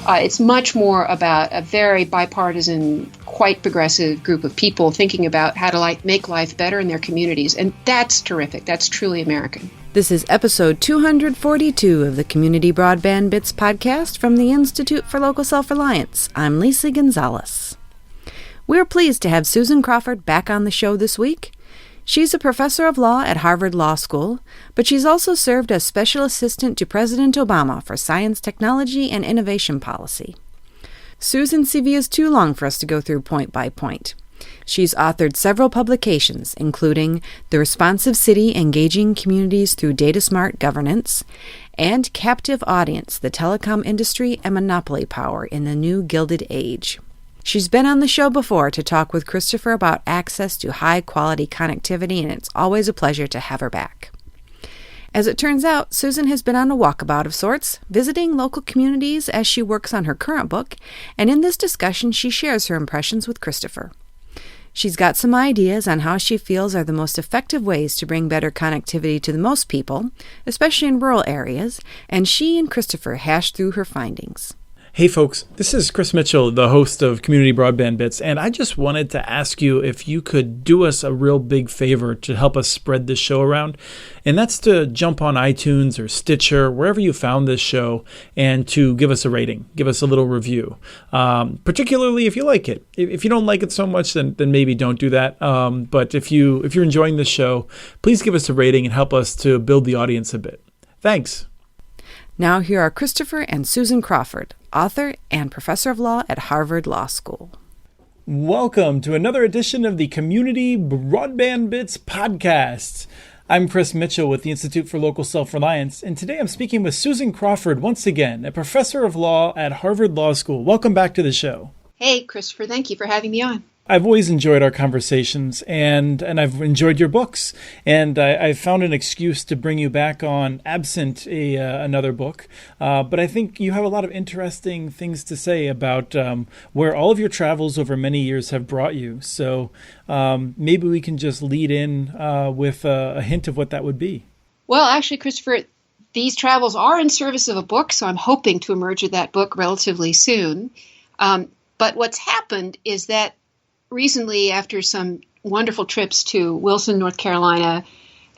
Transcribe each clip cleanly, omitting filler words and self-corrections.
It's much more about a very bipartisan, quite progressive group of people thinking about how to make life better in their communities. And that's terrific. That's truly American. This is episode 242 of the Community Broadband Bits podcast from the Institute for Local Self-Reliance. I'm Lisa Gonzalez. We're pleased to have Susan Crawford back on the show this week. She's a professor of law at Harvard Law School, but she's also served as special assistant to President Obama for science, technology, and innovation policy. Susan's CV is too long for us to go through point by point. She's authored several publications, including The Responsive City Engaging Communities Through Data Smart Governance and Captive Audience, the Telecom Industry and Monopoly Power in the New Gilded Age. She's been on the show before to talk with Christopher about access to high-quality connectivity, and it's always a pleasure to have her back. As it turns out, Susan has been on a walkabout of sorts, visiting local communities as she works on her current book, and in this discussion she shares her impressions with Christopher. She's got some ideas on how she feels are the most effective ways to bring better connectivity to the most people, especially in rural areas, and she and Christopher hash through her findings. Hey folks, this is Chris Mitchell, the host of Community Broadband Bits, and I just wanted to ask you if you could do us a real big favor to help us spread this show around, and that's to jump on iTunes or Stitcher, wherever you found this show, and to give us a rating, give us a little review, particularly if you like it. If you don't like it so much, then maybe don't do that, but if you're enjoying this show, please give us a rating and help us to build the audience a bit. Thanks. Now here are Christopher and Susan Crawford, author and professor of law at Harvard Law School. Welcome to another edition of the Community Broadband Bits podcast. I'm Chris Mitchell with the Institute for Local Self-Reliance, and today I'm speaking with Susan Crawford once again, a professor of law at Harvard Law School. Welcome back to the show. Hey, Christopher, thank you for having me on. I've always enjoyed our conversations, and I've enjoyed your books, and I found an excuse to bring you back on absent another book, but I think you have a lot of interesting things to say about where all of your travels over many years have brought you, so maybe we can just lead in with a hint of what that would be. Well, actually, Christopher, these travels are in service of a book, so I'm hoping to emerge with that book relatively soon, but what's happened is that recently, after some wonderful trips to Wilson, North Carolina,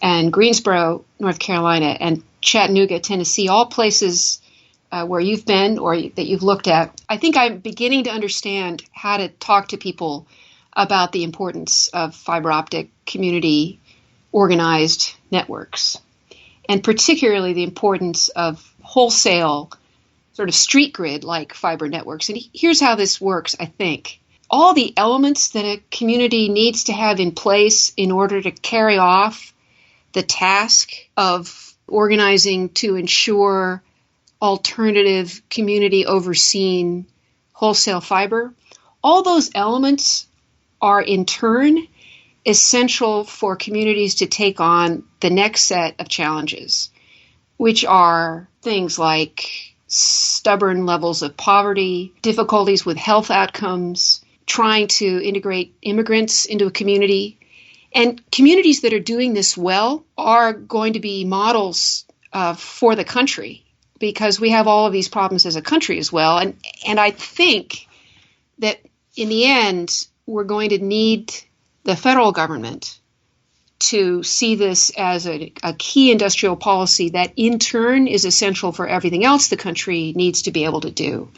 and Greensboro, North Carolina, and Chattanooga, Tennessee, all places where you've been or that you've looked at, I think I'm beginning to understand how to talk to people about the importance of fiber optic community organized networks, and particularly the importance of wholesale sort of street grid like fiber networks. And here's how this works, I think. All the elements that a community needs to have in place in order to carry off the task of organizing to ensure alternative community overseen wholesale fiber, all those elements are in turn essential for communities to take on the next set of challenges, which are things like stubborn levels of poverty, difficulties with health outcomes, trying to integrate immigrants into a community. And communities that are doing this well are going to be models for the country, because we have all of these problems as a country as well. And I think that in the end, we're going to need the federal government to see this as a key industrial policy that in turn is essential for everything else the country needs to be able to do.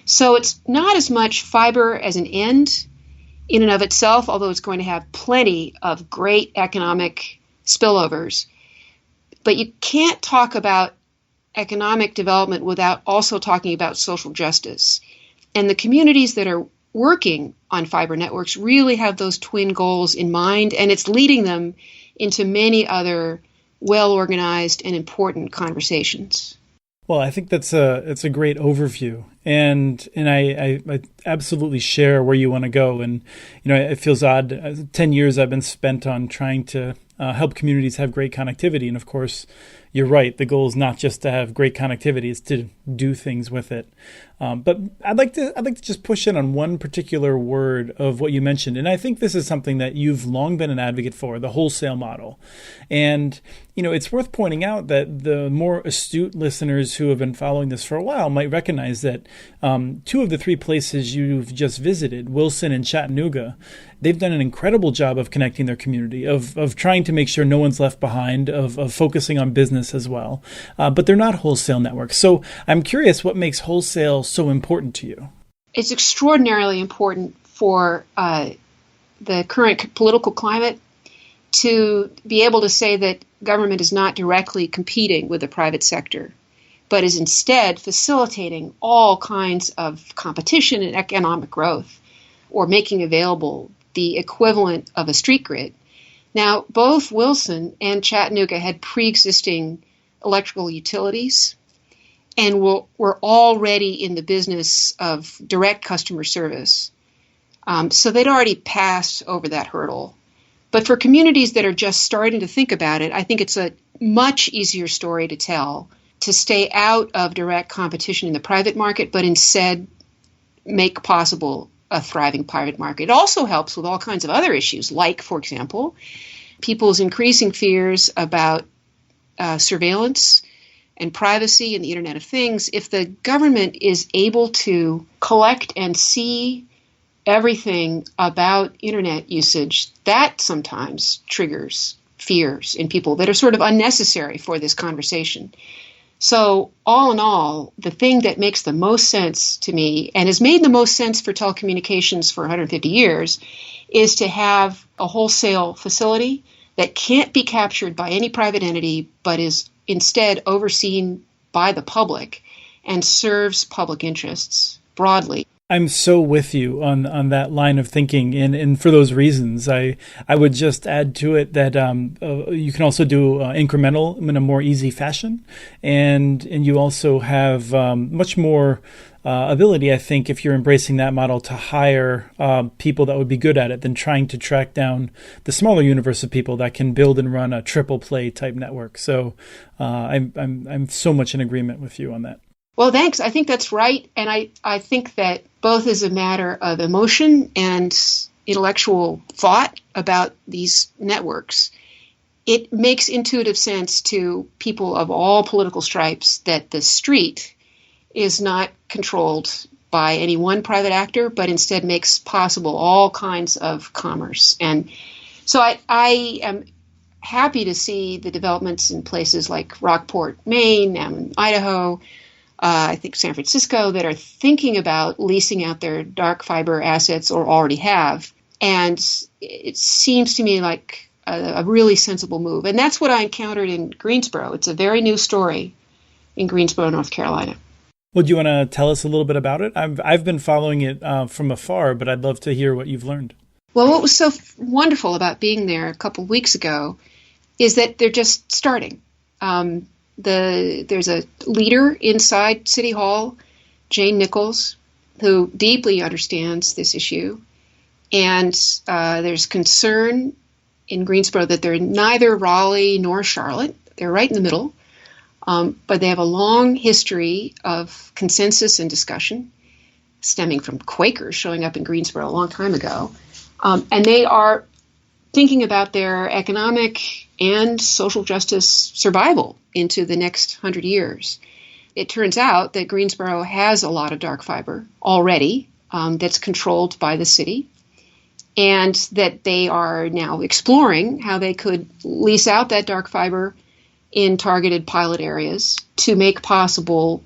So it's not as much fiber as an end in and of itself, although it's going to have plenty of great economic spillovers. But you can't talk about economic development without also talking about social justice. And the communities that are working on fiber networks really have those twin goals in mind, and it's leading them into many other well-organized and important conversations. Well, I think it's a great overview, and I absolutely share where you want to go. And it feels odd. 10 years I've been spent on trying to help communities have great connectivity, and of course, you're right. The goal is not just to have great connectivity; it's to do things with it. But I'd like to just push in on one particular word of what you mentioned, and I think this is something that you've long been an advocate for: the wholesale model. And it's worth pointing out that the more astute listeners who have been following this for a while might recognize that two of the three places you've just visited, Wilson and Chattanooga, they've done an incredible job of connecting their community, of trying to make sure no one's left behind, of focusing on business as well. But they're not wholesale networks. So I'm curious what makes wholesale so important to you. It's extraordinarily important for the current political climate to be able to say that government is not directly competing with the private sector, but is instead facilitating all kinds of competition and economic growth, or making available the equivalent of a street grid. Now, both Wilson and Chattanooga had pre-existing electrical utilities and were already in the business of direct customer service. So they'd already passed over that hurdle. But for communities that are just starting to think about it, I think it's a much easier story to tell, to stay out of direct competition in the private market, but instead make possible a thriving private market. It also helps with all kinds of other issues, like, for example, people's increasing fears about surveillance and privacy and the Internet of Things. If the government is able to collect and see everything about Internet usage, that sometimes triggers fears in people that are sort of unnecessary for this conversation. So all in all, the thing that makes the most sense to me, and has made the most sense for telecommunications for 150 years, is to have a wholesale facility that can't be captured by any private entity, but is instead overseen by the public and serves public interests broadly. I'm so with you on that line of thinking, and for those reasons, I would just add to it that you can also do incremental in a more easy fashion, and you also have much more ability, I think, if you're embracing that model, to hire people that would be good at it than trying to track down the smaller universe of people that can build and run a triple play type network. So I'm so much in agreement with you on that. Well, thanks. I think that's right. And I think that both as a matter of emotion and intellectual thought about these networks, it makes intuitive sense to people of all political stripes that the street is not controlled by any one private actor, but instead makes possible all kinds of commerce. And so I am happy to see the developments in places like Rockport, Maine, and Idaho, I think San Francisco, that are thinking about leasing out their dark fiber assets or already have. And it seems to me like a really sensible move. And that's what I encountered in Greensboro. It's a very new story in Greensboro, North Carolina. Well, do you want to tell us a little bit about it? I've been following it from afar, but I'd love to hear what you've learned. Well, what was so wonderful about being there a couple of weeks ago is that they're just starting. There's a leader inside City Hall, Jane Nichols, who deeply understands this issue. And there's concern in Greensboro that they're neither Raleigh nor Charlotte. They're right in the middle. But they have a long history of consensus and discussion stemming from Quakers showing up in Greensboro a long time ago. And they are thinking about their economic and social justice survival into the next 100 years. It turns out that Greensboro has a lot of dark fiber already that's controlled by the city, and that they are now exploring how they could lease out that dark fiber in targeted pilot areas to make possible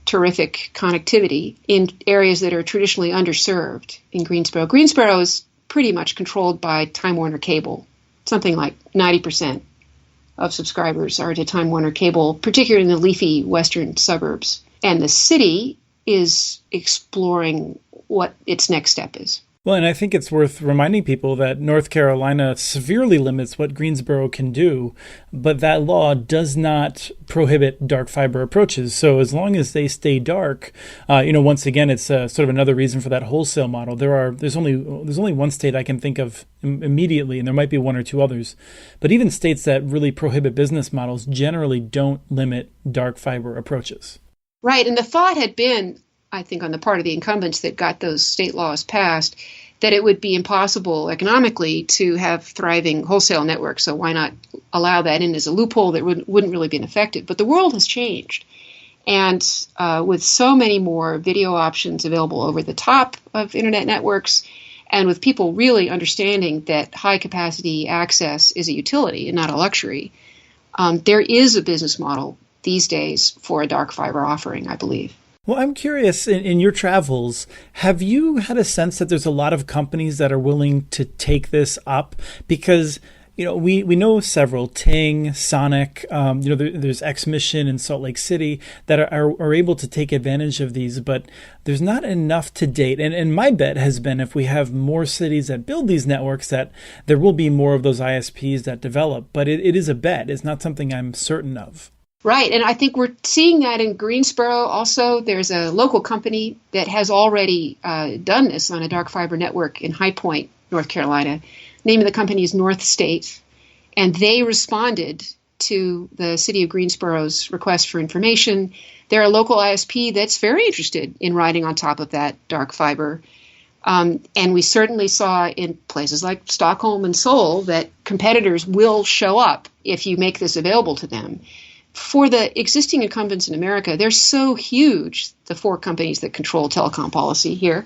terrific connectivity in areas that are traditionally underserved in Greensboro. Greensboro is pretty much controlled by Time Warner Cable. Something like 90% of subscribers are to Time Warner Cable, particularly in the leafy western suburbs. And the city is exploring what its next step is. Well, and I think it's worth reminding people that North Carolina severely limits what Greensboro can do, but that law does not prohibit dark fiber approaches. So as long as they stay dark, once again, it's sort of another reason for that wholesale model. There's only one state I can think of immediately, and there might be one or two others. But even states that really prohibit business models generally don't limit dark fiber approaches. Right, and the thought had been, I think, on the part of the incumbents that got those state laws passed, that it would be impossible economically to have thriving wholesale networks. So why not allow that in as a loophole that wouldn't really be effective? But the world has changed. And with so many more video options available over the top of internet networks, and with people really understanding that high-capacity access is a utility and not a luxury, there is a business model these days for a dark fiber offering, I believe. Well, I'm curious, in your travels, have you had a sense that there's a lot of companies that are willing to take this up? Because we know several, Ting, Sonic, there's X-Mission in Salt Lake City that are able to take advantage of these, but there's not enough to date. And my bet has been if we have more cities that build these networks, that there will be more of those ISPs that develop. But it is a bet. It's not something I'm certain of. Right. And I think we're seeing that in Greensboro also. There's a local company that has already done this on a dark fiber network in High Point, North Carolina. Name of the company is North State, and they responded to the city of Greensboro's request for information. They're a local ISP that's very interested in riding on top of that dark fiber. And we certainly saw in places like Stockholm and Seoul that competitors will show up if you make this available to them. For the existing incumbents in America, they're so huge, the four companies that control telecom policy here,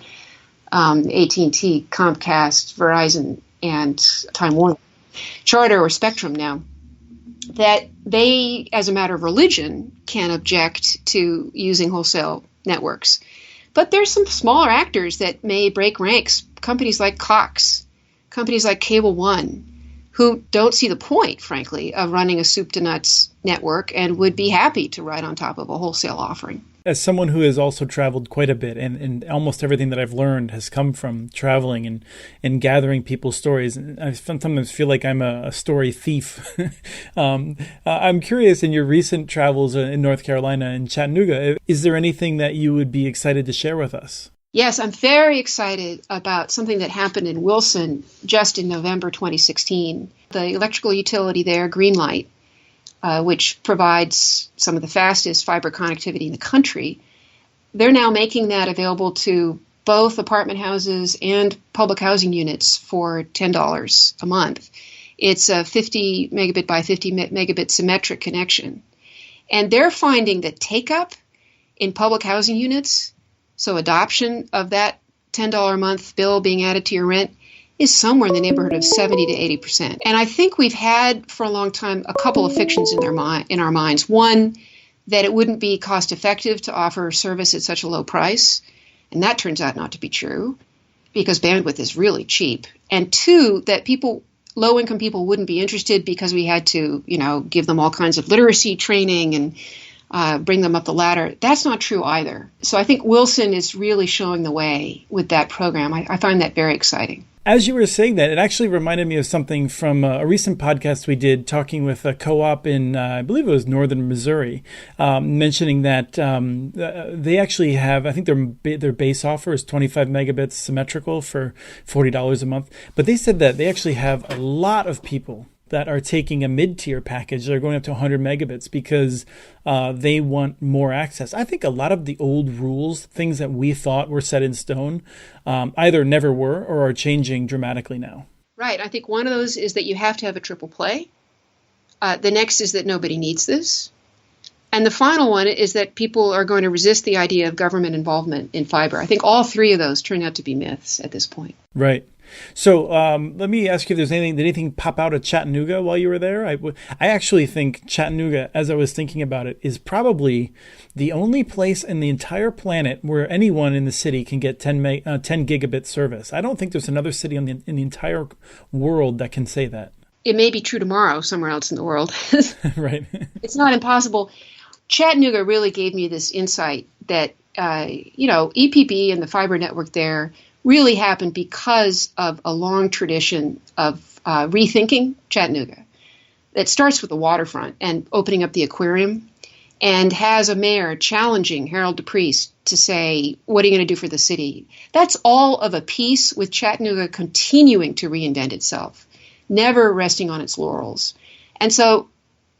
AT&T, Comcast, Verizon, and Time Warner, Charter or Spectrum now, that they, as a matter of religion, can object to using wholesale networks. But there's some smaller actors that may break ranks, companies like Cox, companies like Cable One, who don't see the point, frankly, of running a soup to nuts network and would be happy to ride on top of a wholesale offering. As someone who has also traveled quite a bit, and almost everything that I've learned has come from traveling and gathering people's stories, and I sometimes feel like I'm a story thief. I'm curious, in your recent travels in North Carolina and Chattanooga, is there anything that you would be excited to share with us? Yes, I'm very excited about something that happened in Wilson just in November 2016. The electrical utility there, Greenlight, which provides some of the fastest fiber connectivity in the country, they're now making that available to both apartment houses and public housing units for $10 a month. It's a 50 megabit by 50 megabit symmetric connection. And they're finding that take-up in public housing units, so adoption of that $10 a month bill being added to your rent, is somewhere in the neighborhood of 70 to 80%. And I think we've had for a long time a couple of fictions in our minds. One, that it wouldn't be cost effective to offer service at such a low price. And that turns out not to be true because bandwidth is really cheap. And two, that low income people wouldn't be interested because we had to, give them all kinds of literacy training and bring them up the ladder. That's not true either. So I think Wilson is really showing the way with that program. I find that very exciting. As you were saying that, it actually reminded me of something from a recent podcast we did talking with a co-op in, I believe it was northern Missouri, mentioning that they actually have, I think their base offer is 25 megabits symmetrical for $40 a month. But they said that they actually have a lot of people that are taking a mid-tier package. They're going up to 100 megabits because they want more access. I think a lot of the old rules, things that we thought were set in stone, either never were or are changing dramatically now. Right. I think one of those is that you have to have a triple play. The next is that nobody needs this. And the final one is that people are going to resist the idea of government involvement in fiber. I think all three of those turn out to be myths at this point. Right. So let me ask you if did anything pop out of Chattanooga while you were there? I actually think Chattanooga, as I was thinking about it, is probably the only place in the entire planet where anyone in the city can get 10 gigabit service. I don't think there's another city in the entire world that can say that. It may be true tomorrow somewhere else in the world. Right. It's not impossible. Chattanooga really gave me this insight that, EPB and the fiber network there really happened because of a long tradition of rethinking Chattanooga that starts with the waterfront and opening up the aquarium and has a mayor challenging Harold DePriest to say, what are you going to do for the city? That's all of a piece with Chattanooga continuing to reinvent itself, never resting on its laurels. And so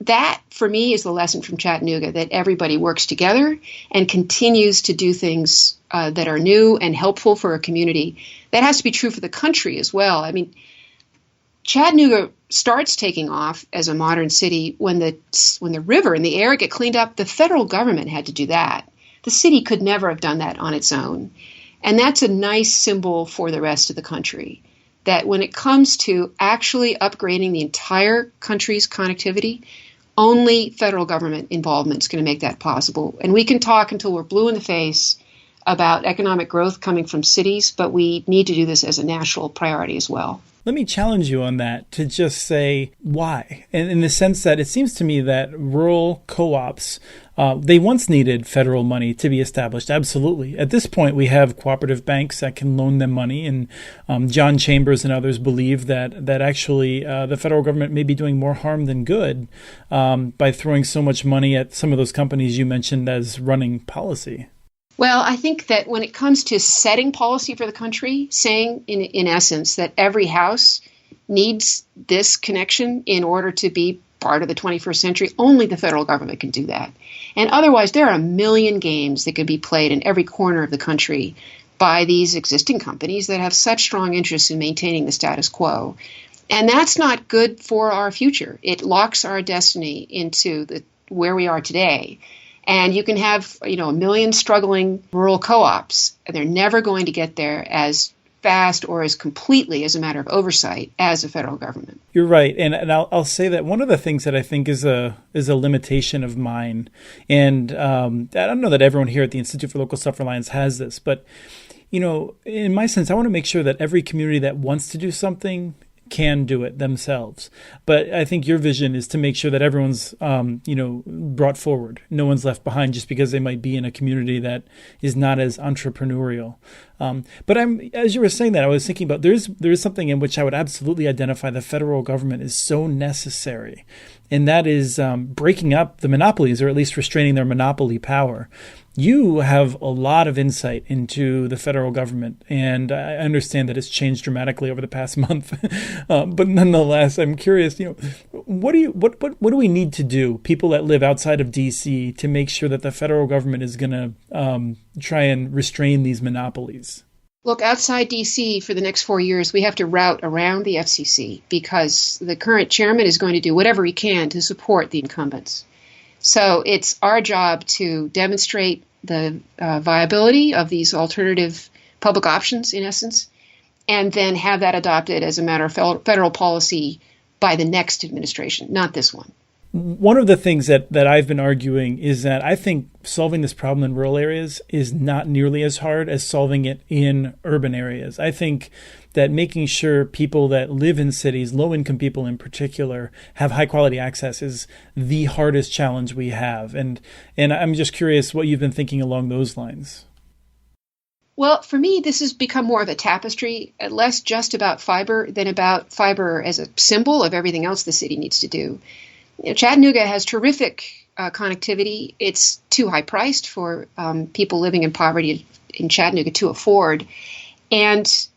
that, for me, is the lesson from Chattanooga, that everybody works together and continues to do things that are new and helpful for a community. That has to be true for the country as well. I mean, Chattanooga starts taking off as a modern city when the river and the air get cleaned up. The federal government had to do that. The city could never have done that on its own. And that's a nice symbol for the rest of the country, that when it comes to actually upgrading the entire country's connectivity, only federal government involvement is going to make that possible. And we can talk until we're blue in the face about economic growth coming from cities, but we need to do this as a national priority as well. Let me challenge you on that to just say why. And in the sense that it seems to me that rural co-ops, they once needed federal money to be established. Absolutely. At this point, we have cooperative banks that can loan them money. And John Chambers and others believe that actually the federal government may be doing more harm than good by throwing so much money at some of those companies you mentioned as running policy. Well, I think that when it comes to setting policy for the country, saying in essence that every house needs this connection in order to be part of the 21st century, only the federal government can do that. And otherwise, there are a million games that can be played in every corner of the country by these existing companies that have such strong interests in maintaining the status quo. And that's not good for our future. It locks our destiny into where we are today. And you can have, a million struggling rural co-ops, and they're never going to get there as fast or as completely as a matter of oversight as the federal government. You're right. And I'll say that one of the things that I think is a limitation of mine, and I don't know that everyone here at the Institute for Local Self-Reliance has this, but, in my sense, I want to make sure that every community that wants to do something can do it themselves. But I think your vision is to make sure that everyone's, brought forward. No one's left behind just because they might be in a community that is not as entrepreneurial. But as you were saying that, I was thinking about there is something in which I would absolutely identify the federal government is so necessary, and that is breaking up the monopolies, or at least restraining their monopoly power. You have a lot of insight into the federal government, and I understand that it's changed dramatically over the past month. But nonetheless, I'm curious. What do we need to do, people that live outside of D.C., to make sure that the federal government is going to try and restrain these monopolies? Look, outside D.C. for the next 4 years, we have to route around the FCC because the current chairman is going to do whatever he can to support the incumbents. So it's our job to demonstrate the viability of these alternative public options, in essence, and then have that adopted as a matter of federal policy by the next administration, not this one. One of the things that I've been arguing is that I think solving this problem in rural areas is not nearly as hard as solving it in urban areas. I think that making sure people that live in cities, low-income people in particular, have high-quality access is the hardest challenge we have. And I'm just curious what you've been thinking along those lines. Well, for me, this has become more of a tapestry, less just about fiber than about fiber as a symbol of everything else the city needs to do. Chattanooga has terrific connectivity. It's too high priced for people living in poverty in Chattanooga to afford. And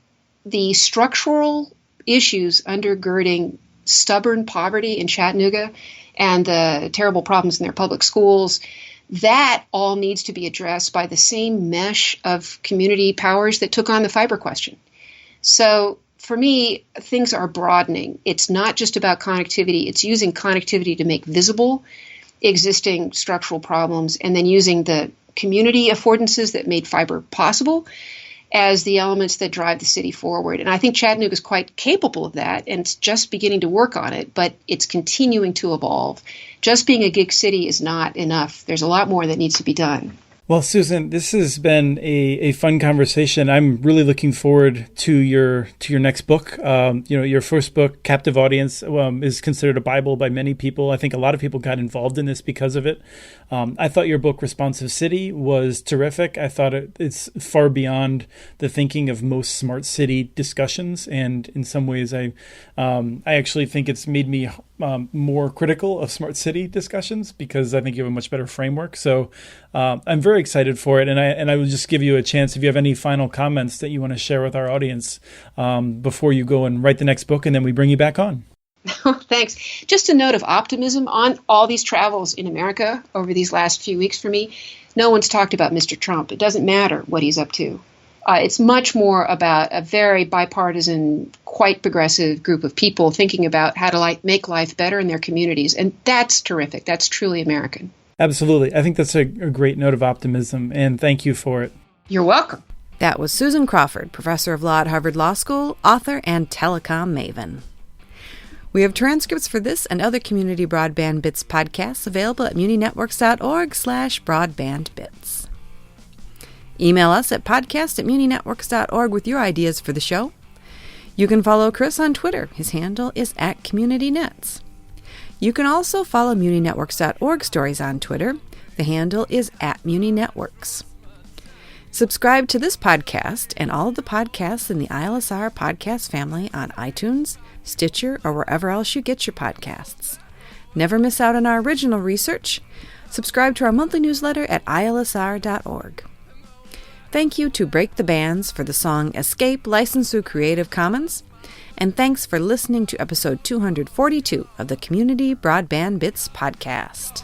the structural issues undergirding stubborn poverty in Chattanooga and the terrible problems in their public schools, that all needs to be addressed by the same mesh of community powers that took on the fiber question. So for me, things are broadening. It's not just about connectivity. It's using connectivity to make visible existing structural problems and then using the community affordances that made fiber possible as the elements that drive the city forward. And I think Chattanooga is quite capable of that, and it's just beginning to work on it, but it's continuing to evolve. Just being a gig city is not enough. There's a lot more that needs to be done. Well, Susan, this has been a fun conversation. I'm really looking forward to your next book. Your first book, Captive Audience, is considered a Bible by many people. I think a lot of people got involved in this because of it. I thought your book, Responsive City, was terrific. I thought it's far beyond the thinking of most smart city discussions, and in some ways, I actually think it's made me more critical of smart city discussions because I think you have a much better framework. So I'm very excited for it. And I will just give you a chance if you have any final comments that you want to share with our audience before you go and write the next book, and then we bring you back on. Thanks. Just a note of optimism on all these travels in America over these last few weeks for me. No one's talked about Mr. Trump. It doesn't matter what he's up to. It's much more about a very bipartisan, quite progressive group of people thinking about how to make life better in their communities. And that's terrific. That's truly American. Absolutely. I think that's a great note of optimism, and thank you for it. You're welcome. That was Susan Crawford, professor of law at Harvard Law School, author, and telecom maven. We have transcripts for this and other Community Broadband Bits podcasts available at muninetworks.org/broadbandbits. Email us at podcast@muninetworks.org with your ideas for the show. You can follow Chris on Twitter. His handle is @CommunityNets. You can also follow muninetworks.org stories on Twitter. The handle is @muninetworks. Subscribe to this podcast and all of the podcasts in the ILSR podcast family on iTunes, Stitcher, or wherever else you get your podcasts. Never miss out on our original research. Subscribe to our monthly newsletter at ilsr.org. Thank you to Break the Bands for the song Escape, licensed through Creative Commons. And thanks for listening to episode 242 of the Community Broadband Bits podcast.